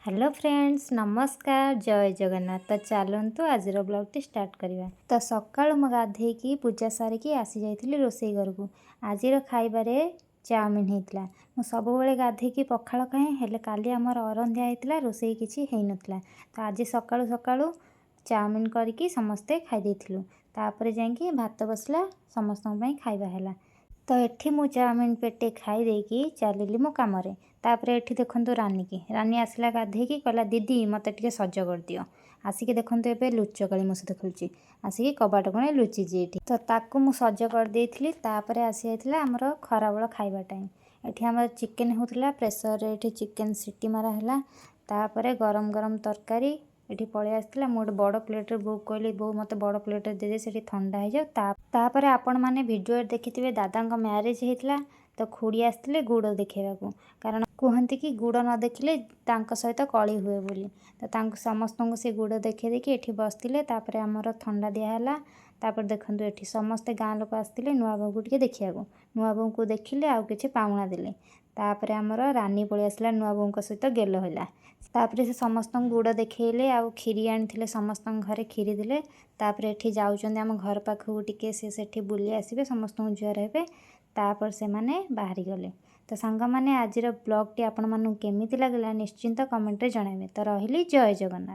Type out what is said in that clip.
Hello friends नमस्कार जय जगन्नाथ। तो चलतु आज ब्लॉग स्टार्ट करवा। तो सकाळु मु गाधेकी पूजा सारिकी आसी जाइथिली रोसई घर को। आज खाइबारे चाउमिन होता। मु सब गाधेकी पखाल खाए हेले काली आमर अरंधिया होता रोसई किसी हो नाला। तो आज सकाळु सकाळु चाउमिन करके समस्ते खाई देथिलु। तापर जाइए भात बसला समस्त खाइबा हैला। तो एठी मु चाउमिन पेटे खाई देकी चलिली मो काम। तापर एठी देखंतु रानी आसला गाधेकी कहला दीदी मते टिके सज कर दियो। आसिक देखंतु एबे लुचकाली मो सहित खेलुची। आसिक कबाट कोणे लुचिजी एठी। तो ताकू मु सज कर देइथिली। तापर आसी आइथिला हमर खराबेळ खाइबा टाइम। एठी हमर चिकेन होतला प्रेशर रे एठी चिकेन सिटी मारा हैला। तापर गरम गरम तरकारी एठी पळि आसथिला। मु बड़ प्लेट रे बो कहली बो मते बड़ प्लेट रे दे दे सेठी ठंडा हो जाओ। तापर आपण माने वीडियो देखिथिबे दादांक मैरिज हेतला। तो खुड़ी आसथिले गुड़ देखेबाकू। कारण कहते कि गुड़ न देखिले तांक सहित कली हुए बोली। तो तांक समस्त को से गुड़ देखे देखी एठी बसथिले। तापर हमर ठंडा दिया हैला। तापर देखंतु एठी समस्त गाँ लोक आसथिले नुआ बहु टिके देखियाकू। नुआ बहु को देखिले आउ किछि पाउना देले। तापर हमर रानी पळि आसला नुआ बहु सहित गेलो होला। तापर से समस्त गुड़ देखेले आउ खीरी आनिथिले समस्त घरे खीरी देले। तापर एठी जाउचंदी हम घर पाखु टिके से सेठी बुली आसीबे समस्त जुआर हेबे। तापर से माने बाहरी गले। तो सांग माने आजिर ब्लॉग टी आपण मानु केमिति लागला निश्चिंत कमेंट रे जणाइबे। तो रहिली जय जगन्नाथ।